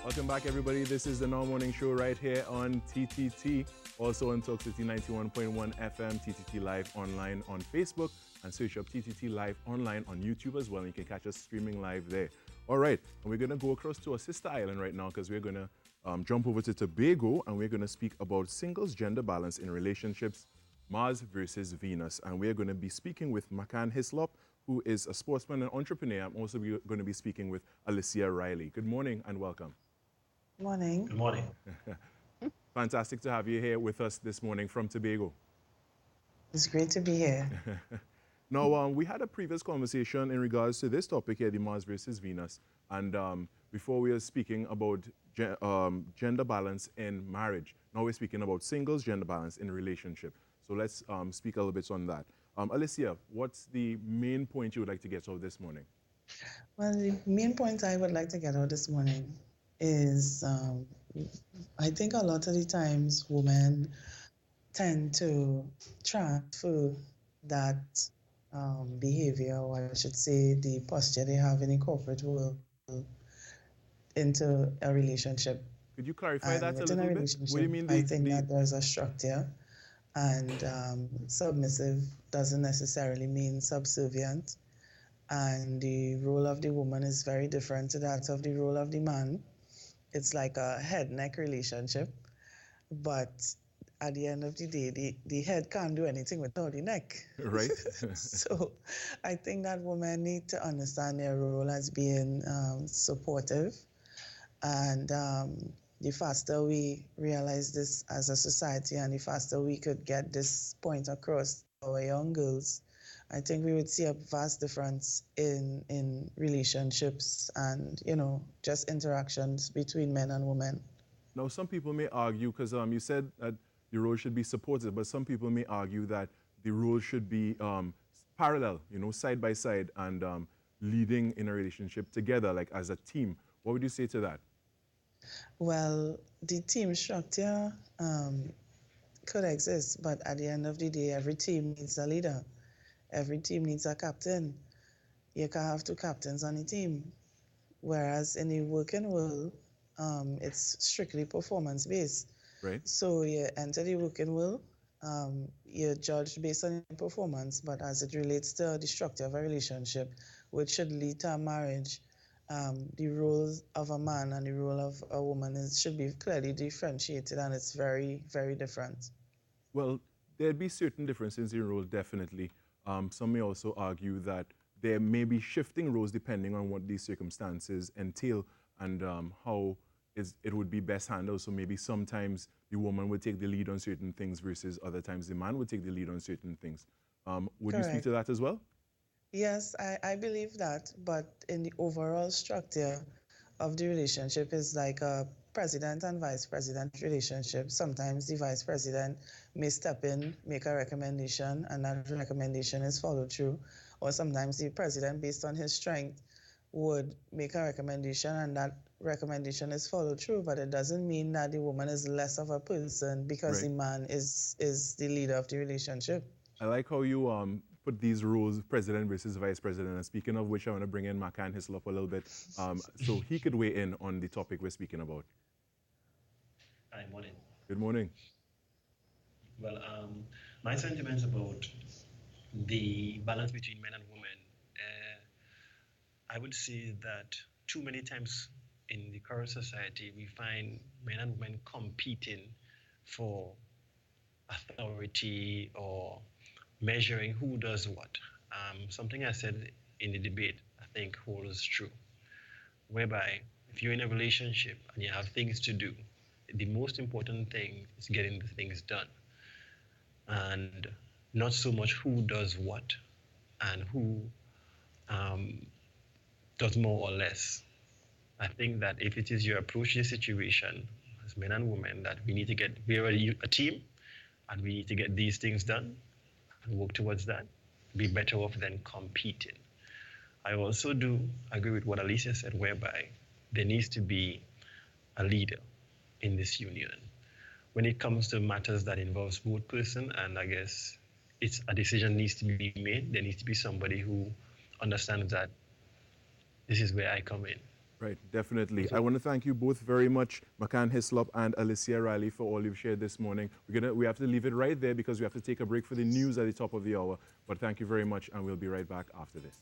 Welcome back, everybody. This is the Now Morning Show right here on TTT, also on Talk City 91.1 FM, TTT Live online on Facebook, and search up TTT Live online on YouTube as well, and you can catch us streaming live there. All right, and we're going to go across to our sister island right now because we're going to jump over to Tobago, and we're going to speak about singles gender balance in relationships, Mars versus Venus. And we're going to be speaking with Macan Hislop, who is a sportsman and entrepreneur. I'm also going to be speaking with Alicia Riley. Good morning and welcome. Morning. Good morning. Fantastic to have you here with us this morning from Tobago. It's great to be here. Now, we had a previous conversation in regards to this topic here, the Mars versus Venus. And before we were speaking about gender balance in marriage, now we're speaking about singles gender balance in relationship. So let's speak a little bit on that. Alicia, what's the main point you would like to get out this morning? Well, the main point I would like to get out this morning is I think a lot of the times women tend to transfer that behavior, or I should say the posture they have in the corporate world, into a relationship. Could you clarify that a little bit? What do you mean? I think that there's a structure, and submissive doesn't necessarily mean subservient, and the role of the woman is very different to that of the role of the man. It's like a head-neck relationship, but at the end of the day, the head can't do anything without the neck. Right. So I think that women need to understand their role as being supportive. And the faster we realize this as a society and the faster we could get this point across to our young girls, I think we would see a vast difference in relationships and, just interactions between men and women. Now, some people may argue, because you said that the role should be supportive, but some people may argue that the role should be parallel, side by side, and leading in a relationship together, like as a team. What would you say to that? Well, the team structure could exist, but at the end of the day, every team needs a leader. Every team needs a captain. You can have two captains on a team. Whereas in the working world, it's strictly performance-based. Right. So you enter the working world, you're judged based on your performance, but as it relates to the structure of a relationship, which should lead to a marriage, the role of a man and the role of a woman should be clearly differentiated, and it's very, very different. Well, there'd be certain differences in role, definitely. Some may also argue that there may be shifting roles depending on what these circumstances entail and how it would be best handled. So maybe sometimes the woman would take the lead on certain things versus other times the man would take the lead on certain things. Would you speak to that as well? Yes, I believe that. But in the overall structure of the relationship is like a president and vice president relationship. Sometimes the vice president may step in, make a recommendation, and that recommendation is followed through. Or sometimes the president, based on his strength, would make a recommendation and that recommendation is followed through, but it doesn't mean that the woman is less of a person because the man is the leader of the relationship. I like how you put these roles, president versus vice president. And speaking of which, I want to bring in Macan Hislop a little bit so he could weigh in on the topic we're speaking about. Hi, morning. Good morning. Well, my sentiments about the balance between men and women, I would say that too many times in the current society, we find men and women competing for authority or measuring who does what. Something I said in the debate, I think holds true, whereby if you're in a relationship and you have things to do, the most important thing is getting the things done, and not so much who does what and who does more or less. I think that if it is your approach to the situation as men and women, that we're a team and we need to get these things done and work towards that, be better off than competing. I also do agree with what Alicia said, whereby there needs to be a leader in this union. When it comes to matters that involves both person, and I guess a decision needs to be made, there needs to be somebody who understands that this is where I come in. Right, definitely. I want to thank you both very much, McCann Hislop and Alicia Riley, for all you've shared this morning. We have to leave it right there because we have to take a break for the news at the top of the hour. But thank you very much, and we'll be right back after this.